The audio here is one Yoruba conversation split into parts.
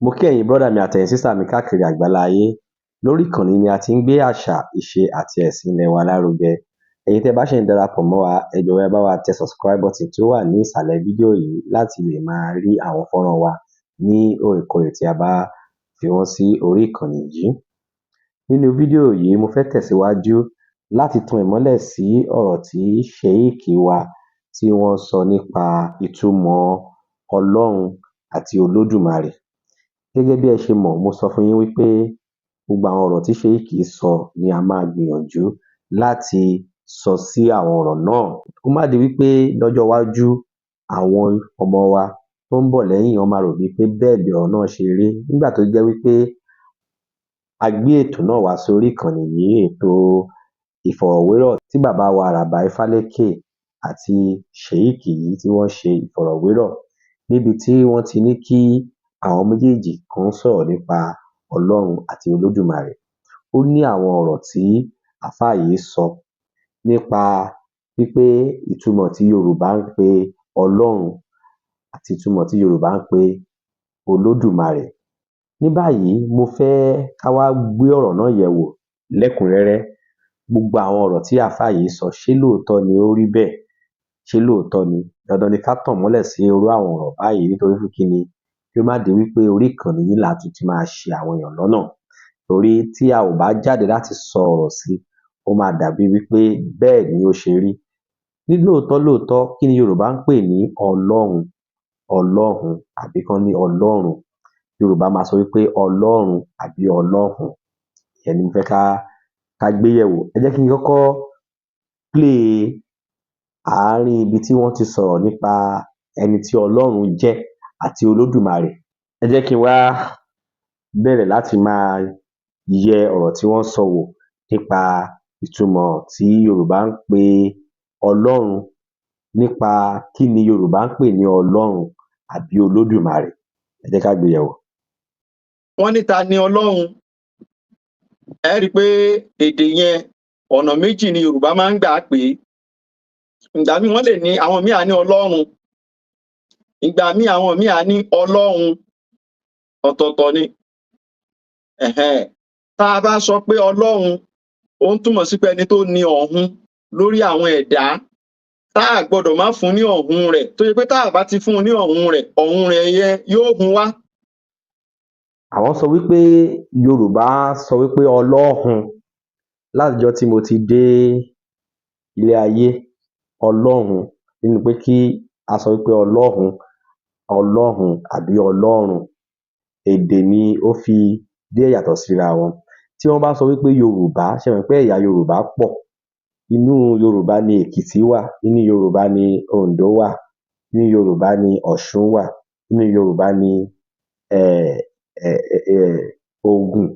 Mo kí ẹ̀yin brọ́dà mi àtẹ̀yin sísà mi káàkiri àgbáláyé. Lórí ìkànnì ni a ti ń gbé àṣà, ìṣe àti ẹ̀sìn ilẹ̀ wa lárugẹ. Ẹ̀yin tẹ́ bá ṣẹ̀ ń darapọ̀ mọ́ wa, ẹ jọ̀wọ́ ẹ bá wa tẹ subscribe button tí ó wà ní ìsàlẹ̀ fídíò yìí láti lè máa rí àwọn fọ́nrán wa ní òrèkóòrè tí a bá fi wọ́n sí orí ìkànnì yìí. Nínú fídíò yìí, mo fẹ́ tẹ̀síwájú láti tan ìmọ́lẹ̀ sí ọ̀rọ̀ tí ṣéíkì wa tí wọ́n sọ nípa ìtumọ̀ Ọlọ́run àti Olódùmarè. Gẹ́gẹ́ bí ẹ ṣe mọ̀, mo sọ fún yín wípé gbogbo àwọn ọ̀rọ̀ tí ṣéíkì sọ ni a máa gbìyànjú láti sọ sí àwọn ọ̀rọ̀ náà. Kó má di wípé lọ́jọ́ iwájú àwọn ọmọ wa tó ń bọ̀ lẹ́yìn wọn máa rò wípé bẹ́ẹ̀ ni ọ̀rọ̀ náà ṣe rí. Nígbà tó jẹ́ wípé a gbé ètò náà wá sórí ìkànnì yìí, ètò ìfọ̀rọ̀wérọ̀ tí bàbá wa Àràbà Ifálékè àti ṣéíkì yìí tí wọ́n ṣe ìfọ̀rọ̀wérọ̀ níbi tí wọ́n ti ní kí àwọn méjèèjì kan sọ̀rọ̀ nípa Ọlọ́run àti Olódùmarè. Ó ní àwọn ọ̀rọ̀ tí àfáà yìí sọ nípa wípé ìtumọ̀ tí Yorùbá ń pe Ọlọ́run àti ìtumọ̀ tí Yorùbá ń pe Olódùmarè. Ní báyìí, mo fẹ́ ká wá gbé ọ̀rọ̀ náà yẹ̀wò lẹ́kùnrẹ́rẹ́. Gbogbo àwọn ọ̀rọ̀ tí àfáà yìí sọ, ṣé lóòótọ́ ni ó rí bẹ́ẹ̀? Ṣé lóòótọ́ ni? Dandan ni ká tàn mọ́lẹ̀ sí irú àwọn ọ̀rọ̀ báyìí nítorí fún kíni? Kí ó má di wípé orí ìkànnì yìí la tún ti máa ṣì àwọn èèyàn lọ́nà. Torí tí a ò bá jáde láti sọ ọ̀rọ̀ sí, ó máa dàbí wípé bẹ́ẹ̀ ni ó ṣe rí. Ní lóòótọ́, kí ni Yorùbá ń pè ní Ọlọ́run? Ọlọ́run àbí kán ní Ọlọ́run. Yorùbá máa sọ wípé Ọlọ́run àbí Ọlọ́hun. Ìyẹn ni mo fẹ́ ká gbé yẹ̀wò. Ẹ jẹ́ kí n kọ́kọ́ play àárín ibi tí wọ́n ti sọ̀rọ̀ nípa ẹni tí Ọlọ́run jẹ́ àti Olódùmarè. Ẹ jẹ́ kí n wá bẹ̀rẹ̀ láti máa yẹ ọ̀rọ̀ tí wọ́n sọ wò nípa ìtumọ̀ tí Yorùbá ń pe Ọlọ́run, nípa kí ni Yorùbá ń pè ní Ọlọ́run àbí Olódùmarè. Ẹ jẹ́ ká gbé yẹ̀wò. Wọ́n ní ta ni Ọlọ́run? Ẹ rí i pé èdè yẹn ọ̀nà méjì ni Yorùbá máa ń gbà pè é. Ìgbà míì wọ́n lè ní àwọn míì á ní Ọlọ́run. Ìgbà míì àwọn míì á ní Ọlọ́run. Ọ̀tọ̀ọ̀tọ̀ ni. Tá a bá sọ pé Ọlọ́run, ó ń túmọ̀ sí pé ẹni tó ní ọ̀hún lórí àwọn ẹ̀dá. Tá a gbọ́dọ̀ má fún ní ọ̀hún rẹ̀. Tó ṣe pé tá a bá ti fún un ní ọ̀hún rẹ̀ yẹn yóò hun wá. Àwọn sọ wípé Yorùbá sọ wípé Ọlọ́hun. Látijọ́ tí mo ti dé ilé ayé, Ọlọ́hun nínú pé kí a sọ wípé Ọlọ́hun, Ọlọ́hun àbí Ọlọ́run. Èdè ni ó fi díẹ̀ yàtọ̀ síra wọn. Tí wọ́n bá sọ wípé Yorùbá, ṣẹ mọ̀ pé ẹ̀yà Yorùbá pọ̀. Inú Yorùbá ni Èkìtì wà, inú Yorùbá ni Oǹdó wà, inú Yorùbá ni Ọ̀ṣun wà, inú Yorùbá ni Ògùn,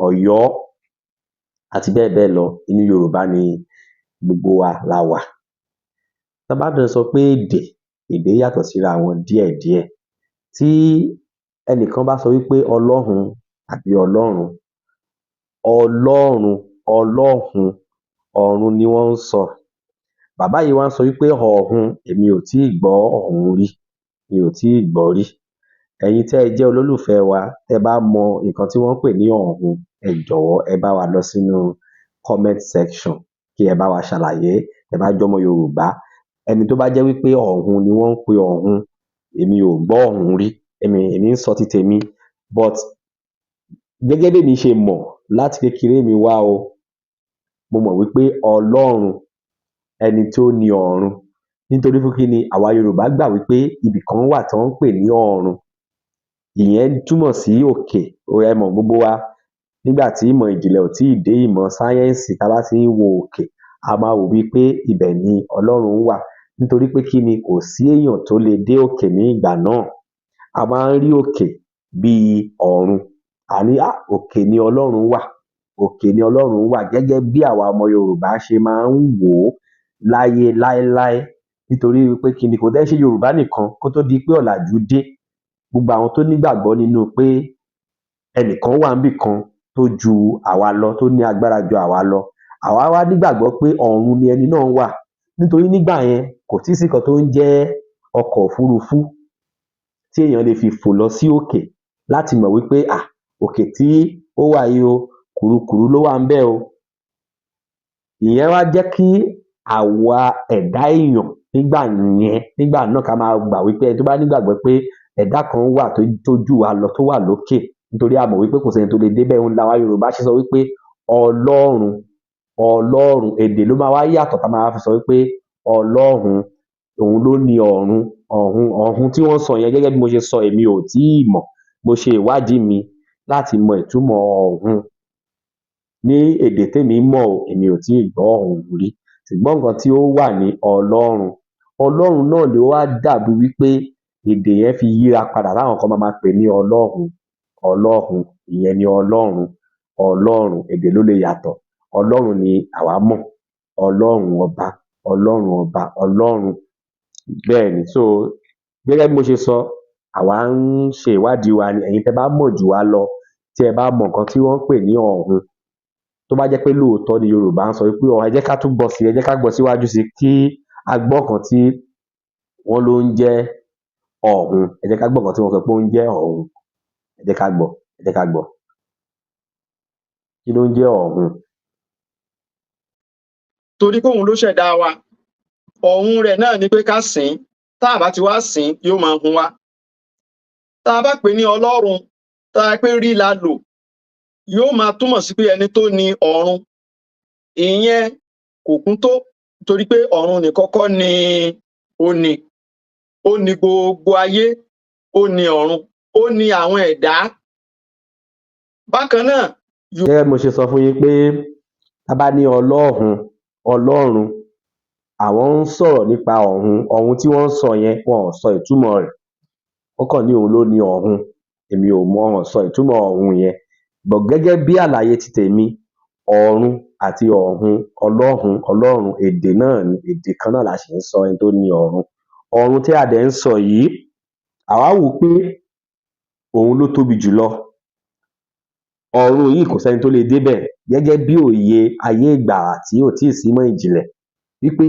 Ọ̀yọ́ àti bẹ́ẹ̀ bẹ́ẹ̀ lọ. Inú Yorùbá ni gbogbo wa la wà. Tá bá dẹ̀ sọ pé èdè yàtọ̀ síra wọn díẹ̀díẹ̀. Tí ẹnìkan bá sọ wípé Ọlọ́hun àbí Ọlọ́run, Ọlọ́run, Ọlọ́hun, ọ̀run ni wọ́n ń sọ. Bàbá yìí wá ń sọ wípé ọ̀hun, èmi ò tíì gbọ́ ọ̀hun rí. Mi ò tíì gbọ́ rí. Ẹ̀yin tẹ́ ẹ jẹ́ olólùfẹ́ wa, tẹ́ bá mọ nǹkan tí wọ́n ń pè ní ọ̀hun, ẹ jọ̀wọ́ ẹ bá wa lọ sínú comment section kí ẹ bá wa ṣàlàyé. Tẹ́ bá jẹ́ ọmọ Yorùbá, ẹni tó bá jẹ́ wípé ọ̀hun ni wọ́n ń pe ọ̀hun, èmi ò gbọ́ ọ̀hun rí. Èmi ń sọ ti tèmi. But gẹ́gẹ́ bí èmi ṣe mọ̀ láti kékeré mi wá o, mo mọ̀ wípé Ọlọ́run, ẹni tó ní ọ̀run. Nítorí fún kíni? Àwa Yorùbá gbà wípé ibì kan wà tí wọ́n ń pè ní ọ̀run. Ìyẹn túmọ̀ sí òkè. Ẹ mọ̀ gbogbo wa, nígbà tí ìmọ̀ ìjìnlẹ̀ ò tíì dé ìmọ̀ sáyẹ́ǹsì, tá bá ti ń wo òkè, a máa wò wípé ibẹ̀ ni Ọlọ́run wà. Nítorí pé kíni? Kò sí èèyàn tó lè dé òkè ní ìgbà náà. A máa ń rí òkè bíi ọ̀run. A ní òkè ni Ọlọ́run wà. Òkè ni Ọlọ́run wà gẹ́gẹ́ bí àwa ọmọ Yorùbá ṣe máa ń wò ó láyé láéláé. Nítorí wípé kíni? Kò dẹ̀ ṣe Yorùbá nìkan kó tó di pé ọ̀làjú dé. Gbogbo àwọn tó nígbàgbọ́ nínú pé ẹnìkan wà níbì kan tó ju àwa lọ, tó ní agbára ju àwa lọ. Àwa wá nígbàgbọ́ pé ọ̀run ni ẹni náà wà. Nítorí nígbà yẹn kò tíì sí nǹkan tó ń jẹ́ ọkọ̀ òfurufú. tí èèyàn lè fi fò lọ sí òkè láti mọ̀ wípé òkè tí ó wà yìí o kùrukùru ló wà ńbẹ̀ o. Ìyẹn wá jẹ́ kí àwa ẹ̀dá èèyàn nígbà náà ká máa gbà wípé ẹni tó bá nígbàgbọ́ pé ẹ̀dá kan wà tó jù wá lọ tó wà lókè, nítorí a mọ̀ wípé kò sẹ́ni tó lè débẹ̀. Òun làwa Yorùbá ṣe sọ wípé Ọlọ́run, èdè ló máa wá yàtọ̀ tá máa wá fi sọ wípé Ọlọ́run òun ló ní ọ̀run tí wọ́n sọ yẹn, gẹ́gẹ́ bí mo ṣe sọ, èmi ò tíì mọ̀. Mo ṣe ìwádìí mi láti mọ ìtumọ̀ ọ̀run. Ní èdè témi mọ̀ o, èmi ò tíì gbọ́ ọ̀run rí, ṣùgbọ́n nǹkan tí ó wà ní Ọlọ́run náà ló wá dàbí wípé èdè yẹn fi yíra padà táwọn kan máa pè ní Ọlọ́run, ìyẹn ni Ọlọ́run, èdè ló lè yàtọ̀. Ọlọ́run ni àwa mọ̀, Ọlọ́run ọba, bẹ́ẹ̀ ni. So gẹ́gẹ́ bí mo ṣe sọ, àwa ń ṣe ìwádìí wa ni. Ẹ̀yin tẹ́ bá mọ̀ jù wá lọ, tí ẹ bá mọ nǹkan tí wọ́n ń pè ní ọ̀run, tó bá jẹ́ pé lóòótọ́ ni Yorùbá ń sọ wípé ẹ jẹ́ ká tún gbọ́ sí, ẹ jẹ́ ká gbọ́ síwájú sí kí a gbọ́ nǹkan tí wọ́n ló ń jẹ́ ọ̀run. Ẹ jẹ́ ká gbọ́ nǹkan tí wọ́n sọ pé ó ń jẹ́ ọ̀run. Ẹ jẹ́ ká gbọ́. Kí ló ń jẹ́ ọ̀run? Torí pé òun ló ṣẹ̀dá wa, ọ̀run rẹ̀ náà ni pé ká sìn ín. Tá a bá ti wá sìn ín, yóò máa hun wa. Tá a bá pè ní Ọlọ́run, tá a pé rí la lò, yóò máa túmọ̀ sí pé ẹni tó ní ọ̀run. Ìyẹn kò kún tó, torí pé ọ̀run nìkan kọ́ ni ó ní gbogbo ayé, ó ní ọ̀run, ó ní àwọn ẹ̀dá. Bákan náà. Gẹ́gẹ́ bí mo ṣe sọ fún yín pé tá bá ní Ọlọ́run, àwọn ń sọ̀rọ̀ nípa ọ̀run tí wọ́n ń sọ yẹn, wọn ò sọ ìtumọ̀ rẹ̀. Wọ́n kàn ní òun ló ní ọ̀run. Èmi ò mọ̀, wọn ò sọ ìtumọ̀ ọ̀run yẹn. But gẹ́gẹ́ bí àlàyé ti tèmi, ọ̀run àti Ọlọ́run èdè náà ni, èdè kan náà la ṣì ń sọ, ẹni tó ní ọ̀run. Ọ̀run tí a dẹ̀ ń sọ yìí, àwa wò pé òun ló tóbi jùlọ. Ọ̀run yìí kò sẹ́ni tó lè débẹ̀, gẹ́gẹ́ bí òye ayé ìgbà tí ò tíì sí ìmọ̀ ìjìnlẹ̀, wípé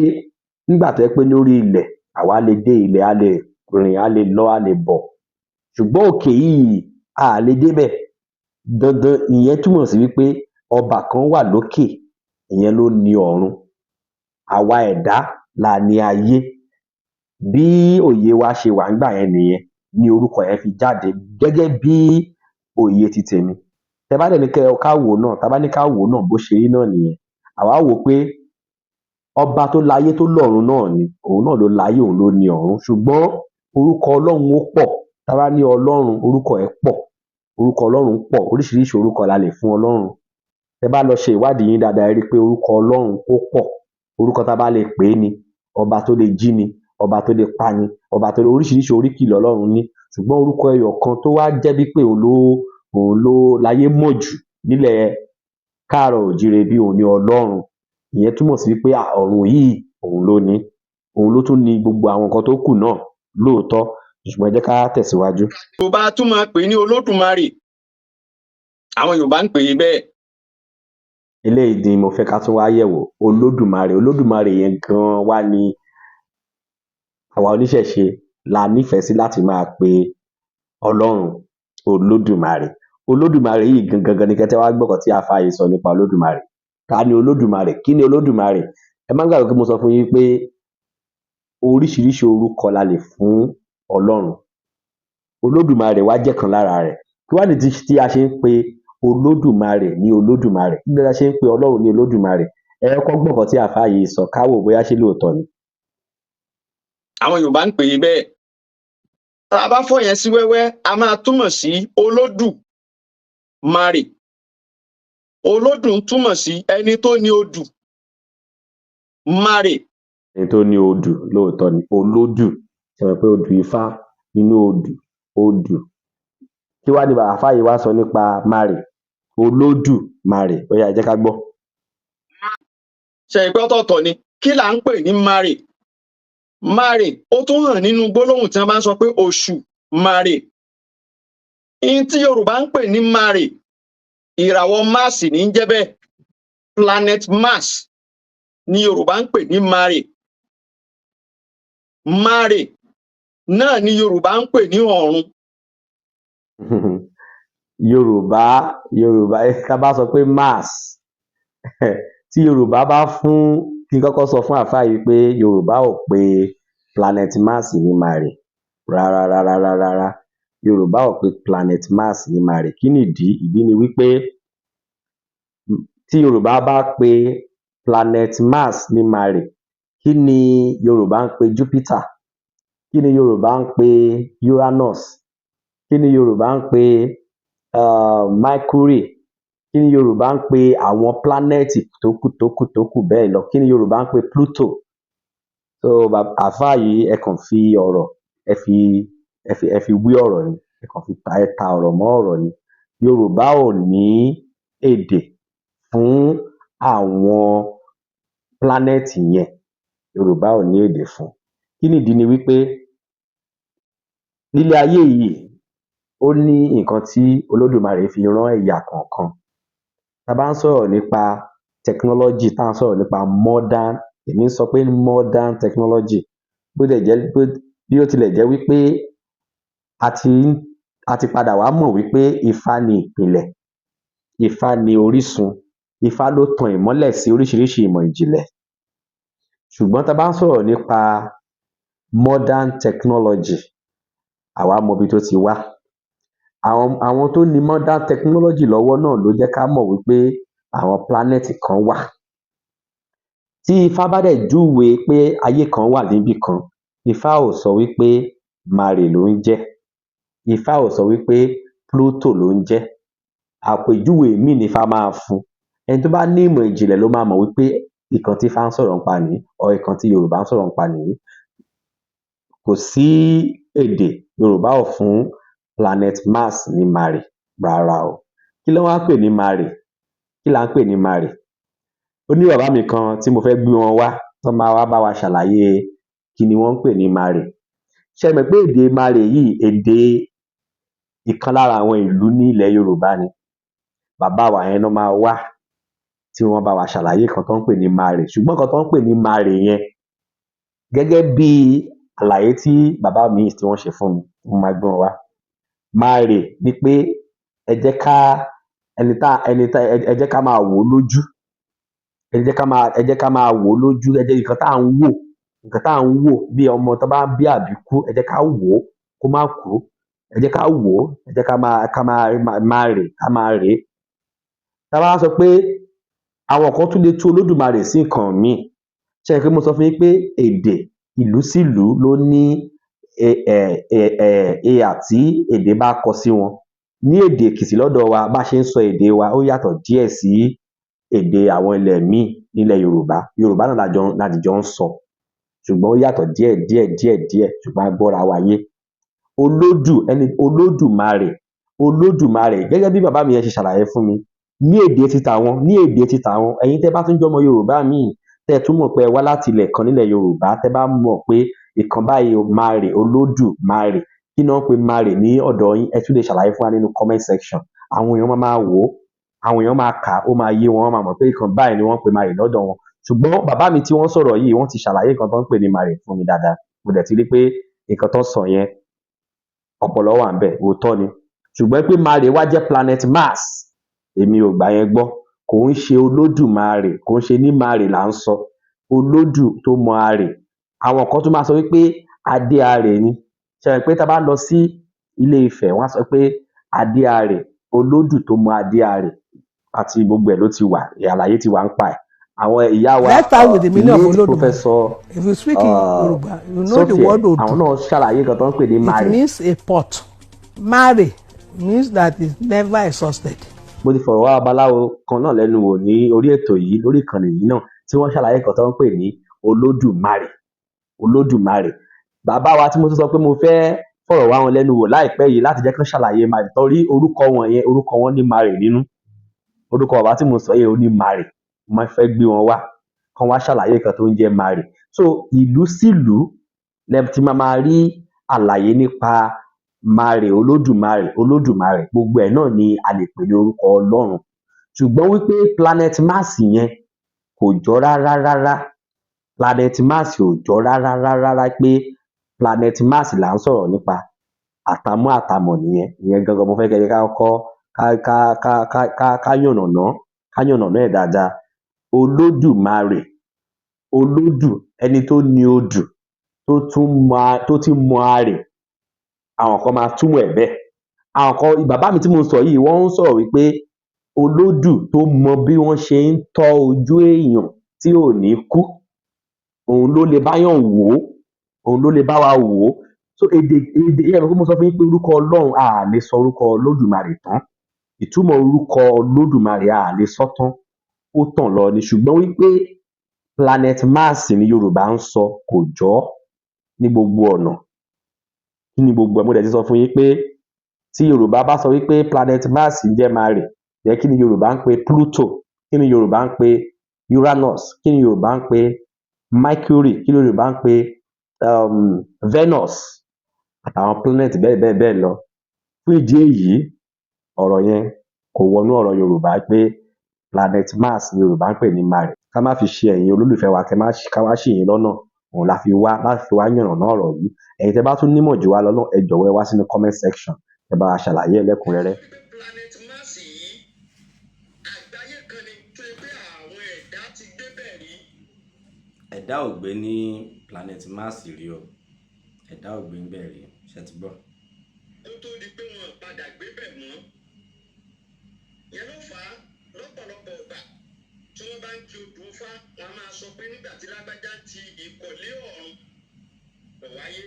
nígbà tó jẹ́ pé lórí ilẹ̀ àwa lè dé ilẹ̀, a lè rìn, a lè lọ, a lè bọ̀, ṣùgbọ́n òkè yìí a lè débẹ̀. Dandan ìyẹn túmọ̀ sí wípé ọba kan wà lókè, ìyẹn ló ní ọ̀run. Àwa ẹ̀dá la ní ayé. Bí òye wa ṣe wà nígbà yẹn nìyẹn, ní orúkọ yẹn fi jáde, gẹ́gẹ́ bí òye ti tèmi. Tẹ́ bá dẹ̀ ní ká wò náà, tá bá ní ká wò náà, bó ṣe rí náà nìyẹn. Àwa wò pé ọba tó láyé tó lọ́run náà ni, òun náà ló láyé, òun ló ní ọ̀run, ṣùgbọ́n orúkọ Ọlọ́run ó pọ̀. Tá bá ní Ọlọ́run, orúkọ ẹ̀ pọ̀, orúkọ Ọlọ́run pọ̀, oríṣiríṣi orúkọ la lè fún Ọlọ́run. Tẹ́ bá lọ ṣe ìwádìí yín dáadáa, ẹ rí pé orúkọ Ọlọ́run ó pọ̀. Orúkọ tá bá lè pè é ni, ọba tó lè jí ni, ọba tó lè pa ni, oríṣiríṣi oríkì lọ́lọ́run ní, ṣùgbọ́n orúkọ ẹyọ kan tó wá jẹ́ bí pé òun ló láyé mọ̀ jù nílẹ̀ káàárọ̀ òjíire bí òun ni Ọlọ́run. Ìyẹn túmọ̀ sí wípé ọ̀run yìí òun ló ní, òun ló tún ní gbogbo àwọn nǹkan tó kù náà lóòótọ́, ṣùgbọ́n ẹ jẹ́ ká tẹ̀síwájú. Yorùbá tún máa pè ní Olódùmarè, àwọn Yorùbá ń pè é bẹ́ẹ̀. Eléyìí ni mo fẹ́ ká tún wá yẹ̀wò. Olódùmarè yẹn gan wá ní àwa oníṣẹ̀ṣe la nífẹ̀ẹ́ sí láti máa pe Ọlọ́run Olódùmarè yìí gangan ni kẹ́tẹ́ wá gbọ́kàn tí àfáà yìí sọ nípa Olódùmarè. Ta ni Olódùmarè? Kí ni Olódùmarè? Ẹ má gbàgbé pé mo sọ fún yín pé oríṣiríṣi orúkọ la lè fún Ọlọ́run. Olódùmarè wá jẹ́ kan lára rẹ̀. Kí wá nìdí tí a ṣe ń pe Olódùmarè ní Olódùmarè? Kí ló dé ṣe ń pe Ọlọ́run ní Olódùmarè? Ẹ kọ́kọ́ gbọ́kàn tí àfáà yìí sọ, ká wò bóyá ṣé lóòótọ́ ni. Àwọn Yorùbá ń pè é bẹ́ẹ̀. Tá a bá fọ́ yẹn sí wẹ́wẹ́, a máa túmọ̀ sí Olódùmarè. Olódùn túmọ̀ sí ẹni tó ní odù. Marè. Ẹni tó ní odù, lóòótọ́ ni. Olódù, ṣe mọ̀ pé odù Ifá, inú odù. Kí wá ní àfáà yìí wá sọ nípa Marè? Olódùmarè. Ó yá, ẹ jẹ́ ká gbọ́. Ṣé ìpẹ́ ọ̀tọ̀ọ̀tọ̀ ni? Kí là ń pè ní Marè? Marè ó tún hàn nínú gbólóhùn tí wọ́n bá ń sọ pé Òṣùmàrè. Ihun tí Yorùbá ń pè ní Marè, ìràwọ̀ Mars ní ń jẹ́ bẹ́ẹ̀. Planet Mars ni Yorùbá ń pè ní Marè. Marè náà ni Yorùbá ń pè ní ọ̀run. Yorùbá ká bá sọ pé Mars tí Yorùbá bá fún kí n kọ́kọ́ sọ fún àfáà yìí pé Yorùbá ò pe planet Mars ní Mare rárá. Yorùbá ò pe planet Mars ní Mare. Kí nìdí? Ìdí ni wípé tí Yorùbá bá pe planet Mars ní Mare, kí ni Yorùbá ń pe Jupiter? Kí ni Yorùbá ń pe Uranus? Kí ni Yorùbá ń pe Mercury? Kí ni Yorùbá ń pe àwọn pílánẹ̀tì tókù bẹ́ẹ̀ lọ? Kí ni Yorùbá ń pe Pluto? So àfáà yìí ẹ kàn fi ọ̀rọ̀ ẹ fi wí ọ̀rọ̀ ni, ẹ kàn fi ta ọ̀rọ̀ mọ́ ọ̀rọ̀ ni. Yorùbá ò ní èdè fún àwọn pílánẹ̀tì yẹn. Yorùbá ò ní èdè fún. Kí nìdí ni wípé nílé ayé yìí ó ní nǹkan tí Olódùmarè fi rán ẹ̀yà kọ̀ọ̀kan. Tá bá ń sọ̀rọ̀ nípa technology, tá ń sọ̀rọ̀ nípa modern, èmi ń sọ pé modern technology, bí ó tilẹ̀ jẹ́ wípé a ti padà wá mọ̀ wípé Ifá ni ìpìlẹ̀, Ifá ni orísun, Ifá ló tan ìmọ́lẹ̀ sí oríṣiríṣi ìmọ̀ ìjìnlẹ̀. Ṣùgbọ́n tá bá ń sọ̀rọ̀ nípa modern technology, àwa mọ ibi tó ti wá. Àwọn tó ní modern technology lọ́wọ́ náà ló jẹ́ ká mọ̀ wípé àwọn planet kan wà. Tí Ifá bá dẹ̀ júwe pé ayé kan wà níbì kan, Ifá ò sọ wípé Mare ló ń jẹ́, Ifá ò sọ wípé Pluto ló ń jẹ́. Àpèjúwe míì ni Ifá máa fún. Ẹni tó bá ní ìmọ̀ ìjìnlẹ̀ ló máa mọ̀ wípé nǹkan tí Ifá ń sọ̀rọ̀ nípa nìyí, nǹkan tí Yorùbá ń sọ̀rọ̀ nípa nìyí. Kò sí èdè, Yorùbá ò fún planet Mars ní Mare rárá o. Kí ló wá ń pè ní Mare? Kí là ń pè ní Mare? Ó ní bàbá mi kan tí mo fẹ́ gbé wọn wá, tán máa wá bá wa ṣàlàyé kí ni wọ́n ń pè ní Mare. Ṣé ẹ mọ̀ pé èdè Mare yìí, èdè ìkan lára àwọn ìlú ní ilẹ̀ Yorùbá ni. Bàbá wa yẹn ló máa wá tí wọ́n bá wa ṣàlàyé nǹkan tó ń pè ní Mare. Ṣùgbọ́n nǹkan tó ń pè ní Mare yẹn, gẹ́gẹ́ bí àlàyé tí bàbá mi tí wọ́n ṣe fún mi, mo máa gbé wọn wá. Mare ni pé ẹ jẹ́ ká máa wò ó lójú, ẹ jẹ́ ká máa wò ó lójú, nǹkan tá à ń wò bí ọmọ tó bá bí àbíkú, ẹ jẹ́ ká wò ó kó má kú, ẹ jẹ́ ká wò ó, ẹ jẹ́ ká máa rè é. Tá bá wá sọ pé àwọn kan tún lè tú Olódùmarè sí nǹkan míì. Ṣé ẹ rí pé mo sọ fún yín pé èdè ìlú sílùú ló ní ìhà tí èdè bá kọ sí wọn. Ní èdè Èkìtì lọ́dọ̀ wa, bá ṣe ń sọ èdè wa ó yàtọ̀ díẹ̀ sí èdè àwọn ilẹ̀ míì nílẹ̀ Yorùbá. Yorùbá náà la dìjọ ń sọ, ṣùgbọ́n ó yàtọ̀ díẹ̀ ṣùgbọ́n a gbọ́ra wa yé. Olódùmarè gẹ́gẹ́ bí bàbá mi yẹn ṣe ṣàlàyé fún mi, ní èdè ti tàwọn, ẹ̀yin tẹ́ bá tún jọmọ Yorùbá míì, tẹ́ tún mọ̀ pé ẹ wá láti ilẹ̀ kan nílẹ̀ Yorùbá, tẹ́ bá mọ̀ pé ìkan báyìí Mare, Olódùmarè, kí ni wọ́n ń pe Mare ní ọ̀dọ̀ yín, ẹ tún lè ṣàlàyé fún wa nínú comment section. Àwọn èèyàn máa wò ó, àwọn èèyàn máa kà á, ó máa yé wọn, wọ́n máa mọ̀ pé ìkan báyìí ni wọ́n ń pe Mare lọ́dọ̀ wọn. Ṣùgbọ́n bàbá mi tí wọ́n sọ̀rọ̀ yìí, wọ́n ti ṣàlàyé nǹkan tó ń pè ní Mare fún mi dáadáa. Mo dẹ̀ ti rí pé nǹkan tó sọ yẹn ọpọlọ wà ńbẹ̀, òótọ́ ni. Ṣùgbọ́n pé Mare wá jẹ́ planet Mars, èmi ò gbà yẹn gbọ́. Kò ń ṣe Olódùmarè, kò ń ṣe ní Mare là ń sọ. Olódù tó mọ arè. Àwọn kan tún máa sọ wípé Adé arè ni. Ṣé ẹ mọ̀ pé tá bá lọ sí Ilé Ifẹ̀, wọ́n á sọ pé Adé arè, Olódù tó mọ Adé arè, àti gbogbo ẹ̀ ló ti wà, àlàyé ti wà ń pa ẹ̀. Àwọn ìyá wa, Let's start with the meaning of late Olódùmarè. Professor If you speak in Yoruba, you know the Sophie, word àwọn Odu. náà ṣàlàyé nǹkan tó ń pè ní Mare. It means a pot. Mare means that it's never exhausted. Mo ti fọ̀rọ̀ wá babaláwo kan náà lẹ́nu wò ní orí ètò yìí, lórí ìkànnì yìí náà, tí wọ́n ṣàlàyé nǹkan tó ń pè ní Olódùmarè. Bàbá wa tí mo tún sọ pé mo fẹ́ fọ̀rọ̀ wá wọn lẹ́nu wò láìpẹ́ yìí láti jẹ́ kí wọ́n ṣàlàyé Mare, torí orúkọ wọn ní Mare nínú. Orúkọ bàbá tí mo sọ yìí ó ní Mare. Mo máa fẹ́ gbé wọn wá, kán wá ṣàlàyé nǹkan tó ń jẹ́ Mare. So ìlú sílùú lẹ ti máa rí àlàyé nípa Mare, Olódùmarè, gbogbo ẹ̀ náà ni a lè pè ní orúkọ Ọlọ́run. Ṣùgbọ́n wípé planet Mars yẹn kò jọ rárá. Planet Mars ò jọ rárá pé planet Mars là ń sọ̀rọ̀ nípa. Àtàmọ́ àtàmọ̀ nìyẹn, ìyẹn gangan mo fẹ́ kẹ́ jẹ́ ká kọ́kọ́ ká yànnàná ẹ̀ dáadáa. Olódùmarè, olódù, ẹni tó ní odù tó ti mọ arè, àwọn kan máa túmọ̀ ẹ̀ bẹ́ẹ̀. Àwọn kan, bàbá mi tí mo ń sọ yìí, wọ́n ń sọ̀rọ̀ wípé olódù tó mọ bí wọ́n ṣe ń tọ́ ojú èèyàn tí ò ní kú, òun ló lè báyàn wò ó, òun ló lè bá wa wò ó. So èdè ẹ mọ̀ pé mo sọ fún yín pé orúkọ Ọlọ́run a lè sọ orúkọ Olódùmarè tán. Ìtumọ̀ orúkọ Olódùmarè a lè sọ tán, ó tàn lọ ni. Ṣùgbọ́n wípé planet Mars ni Yorùbá ń sọ kò jọ́ ní gbogbo ọ̀nà. Kí ni gbogbo ẹ̀? Mo dẹ̀ ti sọ fún yín pé tí Yorùbá bá sọ wípé planet Mars jẹ́ Mare, jẹ́ kí ni Yorùbá ń pe Pluto, kí ni Yorùbá ń pe Uranus, kí ni Yorùbá ń pe Mercury, kí ni Yorùbá ń pe Venus àtàwọn planet bẹ́ẹ̀ lọ. Fún ìdí èyí, ọ̀rọ̀ yẹn kò wọnú ọ̀rọ̀ Yorùbá pé planet Mars ni Yorùbá ń pè ní Mare. Ká má fi ṣe ẹ̀yin olólùfẹ́ wa, ká wá ṣì yín lọ́nà, òun la fi wá láti fi wá yànnàná ọ̀rọ̀ yìí. Ẹ̀yin tẹ́ bá tún nímọ̀ jù wá lọ náà, ẹ jọ̀wọ́ ẹ wá sínú comment section, ẹ bá wa ṣàlàyé ẹ̀ lẹ́kùnrẹ́rẹ́. Planet Mars yìí àgbáyé kan ni tó yẹ pé àwọn ẹ̀dá ti gbé bẹ̀ rí. Ẹ̀dá ò gbé ní planet Mars rí o, ẹ̀dá ò gbé ń bẹ̀ rí, ṣé ti gbọ́? Kó tó di pé wọn padà gbé bẹ̀ mọ́. Yẹn ló fà á lọ́pọ̀lọpọ̀ ọgbà tí wọ́n bá ń kí odò Ifá, wọn máa sọ pé nígbà tí lágbájá ti ìkọ̀lé ọ̀run lọ wáyé,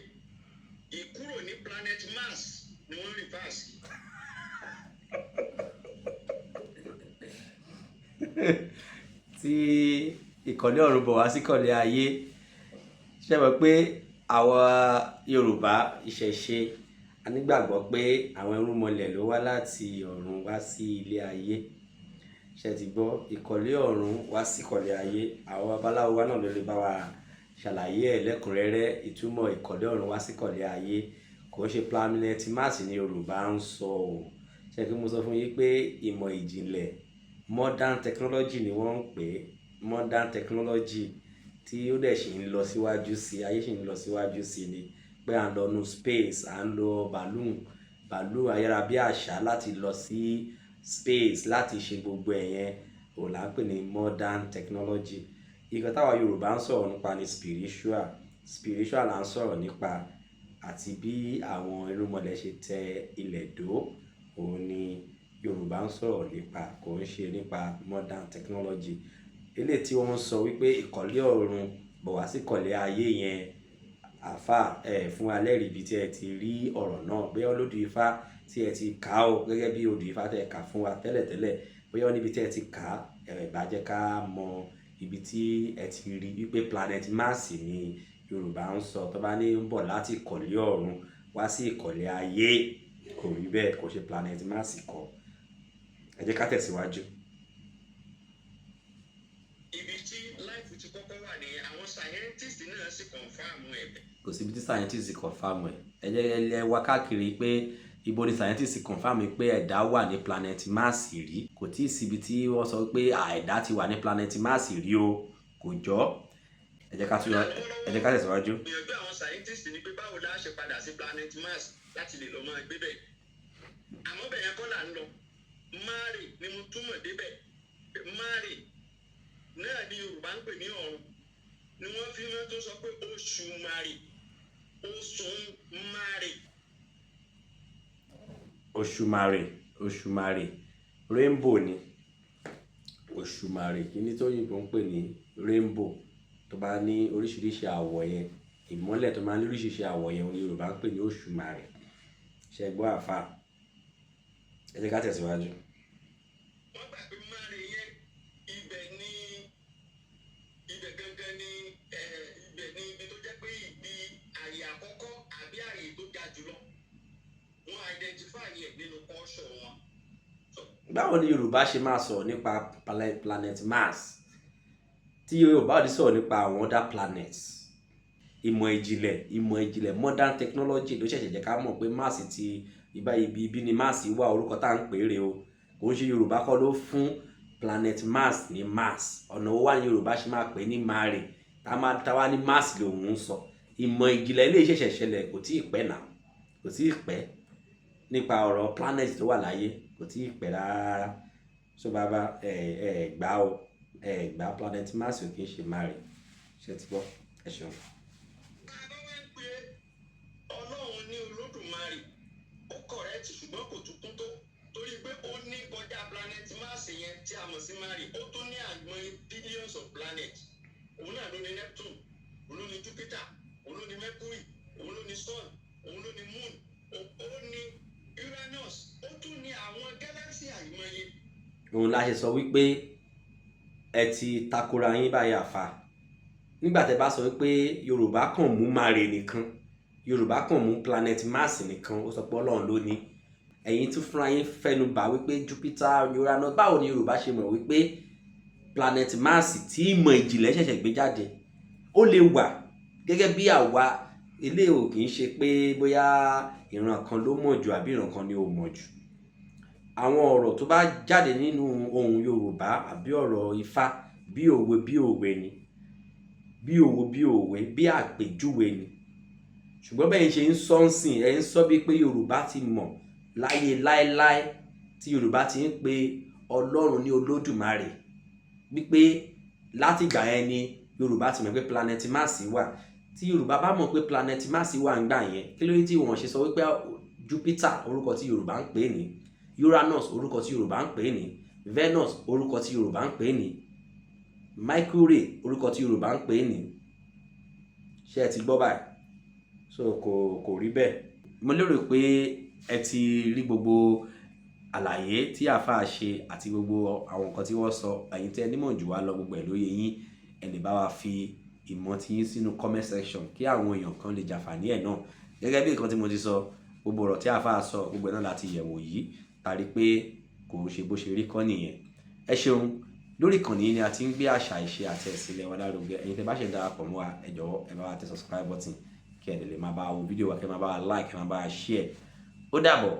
ìkúrò ní planet Mars ni wọ́n rí fáàsì. Tí ìkọ̀lé ọ̀run bọ̀ wá sí ìkọ̀lé ayé, ṣé mọ̀ pé àwa Yorùbá ìṣẹ̀ṣe a nígbàgbọ́ pé àwọn irúnmọlẹ̀ ló wá láti ọ̀run wá sí ilé ayé. Ṣé ti gbọ́? Ìkọ̀lé ọ̀run wá sí ìkọ̀lé ayé, àwọn babaláwo wa náà ló lè bá wa ṣàlàyé ẹ̀ lẹ́kùnrẹ́rẹ́. Ìtumọ̀ ìkọ̀lé ọ̀run wá sí ìkọ̀lé ayé kò ń ṣe planet Mars ni Yorùbá ń sọ o. Ṣé kí mo sọ fún yín pé ìmọ̀ ìjìnlẹ̀, modern technology ni wọ́n ń pè é, modern technology tí ó dẹ̀ ṣì ń lọ síwájú sí, ayé ṣì ń lọ síwájú sí ni, pé à ń lọ nu space, à ń lo bàálù ayárabíàṣá láti lọ sí space láti ṣe gbogbo ẹ̀yẹn, òun là ń pè ní modern technology. Ìkan táwa Yorùbá ń sọ̀rọ̀ nípa ni spiritual là ń sọ̀rọ̀ nípa, àti bí àwọn irúnmọlẹ̀ ṣe tẹ ilẹ̀ dó, òun ni Yorùbá ń sọ̀rọ̀ nípa, kò ń ṣe nípa modern technology. Eléyìí tí wọ́n ń sọ wípé ìkọ̀lé ọ̀run bọ̀ wá sí ìkọ̀lé ayé yẹn, àfà fún alẹ́ rí ibi tí ẹ ti rí ọ̀rọ̀ náà, bóyá olódù Ifá tí ẹ ti kà ó gẹ́gẹ́ bí odù Ifá tẹ́ kà fún wa tẹ́lẹ̀tẹ́lẹ̀, bóyá níbi tí ẹ ti kà bá jẹ́ ká mọ ibi tí ẹ ti rí wípé planet Mars ni Yorùbá ń sọ. Tó bá ní ń bọ̀ láti ìkọ̀lé ọ̀run wá sí ìkọ̀lé ayé, kò rí bẹ́ẹ̀, kò ṣe planet Mars kọ́. Ẹ jẹ́ ká tẹ̀síwájú. Ibi tí life ti kọ́kọ́ wà ní àwọn scientist náà sì confirm ẹ̀. Kò síbi tí scientist confirm ẹ̀. Ẹ jẹ́ ẹ wá káàkiri pé ibo ni scientist confirm pé ẹ̀dá wà ní planet Mars rí. Kò tí ì síbi tí wọ́n sọ pé ẹ̀dá ti wà ní planet Mars rí o, kò jọ́. Ẹ jẹ́ ká tẹ̀síwájú. Gbìyànjú àwọn scientist ni pé báwo la ṣe padà sí planet Mars láti lè lọ máa gbé bẹ̀. Àmọ́ bẹ̀yẹn kọ́ là ń lọ. Mare ni mo túmọ̀ débẹ̀. Mare náà ni Yorùbá ń pè ní ọ̀run, ni wọ́n fi wọ́n tó sọ pé oṣù Mare, oṣù Mare. Òṣùmàrè rainbow ni Òṣùmàrè, kíní tó yìnbó ń pè ní rainbow, tó bá ní oríṣiríṣi àwọ̀ yẹn, ìmọ́lẹ̀ tó máa ní oríṣiríṣi àwọ̀ yẹn ni Yorùbá ń pè ní Òṣùmàrè. Ṣé gbọ́ àfà? Ẹ jẹ́ ká tẹ̀síwájú. Wọ́n gbà pé Mare yẹn ibẹ̀ gangan ni ibẹ̀ ni ibi tó jẹ́ pé ibi àyè àkọ́kọ́ àbí àyè tó ga jùlọ. Wọ́n identify yẹn nínú culture wọn. Báwo ni Yorùbá ṣe máa sọ̀rọ̀ nípa planet Mars tí Yorùbá ò ní sọ̀rọ̀ nípa àwọn other planets? Ìmọ̀ ìjìnlẹ̀ modern technology ló ṣẹ̀ṣẹ̀ jẹ́ ká mọ̀ pé Mars ti ibi ni Mars wà, orúkọ tá à ń pè é rè o. Kò ń ṣe Yorùbá kọ́ ló fún planet Mars ní Mars. Ọ̀nà wo wá ní Yorùbá ṣe máa pè ní Mare, táwa ní Mars lòun ń sọ. ìmọ̀ ìjìnlẹ̀ ilé ìṣẹ̀ṣẹ̀ ṣẹlẹ̀ kò tí ì pẹ́ náà, kò tí ì pẹ́ nípa ọ̀rọ̀ planet tó wà láyé, kò tí ì pẹ́ rárá. So bàbá gbà ó gbà planet Mars ò kì í ṣe Mars, ṣe ti gbọ́, ẹ ṣeun. Ọlọ́run ní Olódùmarè ó correct ṣùgbọ́n kò tún kún tó, torí pé ó ní kọjá planet Mars yẹn tí a mọ̀ sí Mars, ó tún ní àgbọn billions of planets. Òun náà ló ní Neptune, òun ló ní Jupiter, òun ló ní Mercury, òun ló ní Sun, òun ló ní Moon, ó ní Uranus, ó tún ní àwọn galaxy àìmọye. Òun la ṣe sọ wípé ẹ ti takora yín báyìí àfa nígbà tẹ́ bá sọ wípé Yorùbá kàn mú Mars nìkan, Yorùbá kàn mú planet Mars nìkan, ó sọ pé Ọlọ́run ló ní. Ẹ̀yin tún fúnra yín fẹnu bà wípé Jupiter, Uranus, báwo ni Yorùbá ṣe mọ̀ wípé planet Mars tí ìmọ̀ ìjìnlẹ̀ ṣẹ̀ṣẹ̀ gbé jáde ó lè wà gẹ́gẹ́ bí àwa ilé ò kì í ṣe pé bóyá ìran kan ló mọ̀ jù àbí ìran kan ni ò mọ̀ jù. Àwọn ọ̀rọ̀ tó bá jáde nínú ohùn Yorùbá àbí ọ̀rọ̀ Ifá bí òwe ni, bí òwe bí àpèjúwe ni. Ṣùgbọ́n bẹ́ẹ̀ ṣe ń sọ ń sìn, ẹ̀ ń sọ bí pé Yorùbá ti mọ̀ láyé láéláé, tí Yorùbá ti ń pe Ọlọ́run ní Olódùmarè, wípé láti ìgbà yẹn ni Yorùbá ti mọ̀ pé planet Mars wà. Tí Yorùbá bá mọ̀ pé planet Mars wà ń gbà yẹn, kí ló dé tí wọ́n ṣe sọ wípé Jupiter orúkọ tí Yorùbá ń pè ní, Uranus orúkọ tí Yorùbá ń pè ní, Venus orúkọ tí Yorùbá ń pè ní, Mercury orúkọ tí Yorùbá ń pè ní. Ṣé ẹ ti gbọ́ báyìí? So kò rí bẹ́ẹ̀. Mo lérò pé ẹ ti rí gbogbo àlàyé tí àáfàá ṣe àti gbogbo àwọn nǹkan tí wọ́n sọ. Ẹ̀yin tí ẹ nímọ̀ jù wá lọ gbogbo ẹ̀ lóye yín, ẹ lè bá wa fi ìmọ̀ tí yín sínú comment section kí àwọn èèyàn kan lè jàǹfààní ẹ̀ náà. Gẹ́gẹ́ bí nǹkan tí mo ti sọ, gbogbo ọ̀rọ̀ tí àáfàá sọ gbogbo ẹ̀ náà láti yẹ̀wò yìí, tàrí pé kò ṣe bó ṣe rí kọ́ nìyẹn. Ẹ ṣeun. Lórí ìkànnì ni a ti ń gbé àṣà, ìṣe àti ẹ̀sìn ilẹ̀ wa lárugẹ. Ẹ̀yin tẹ́ bá ṣe darapọ̀ mọ́ wa, ẹ jọ̀wọ́ ẹ bá wa tẹ subscribe button kí ẹ lè máa bá wa wo fídíò wa, kí ẹ máa bá wa like, kí ẹ máa bá wa share. Ó dàbọ̀.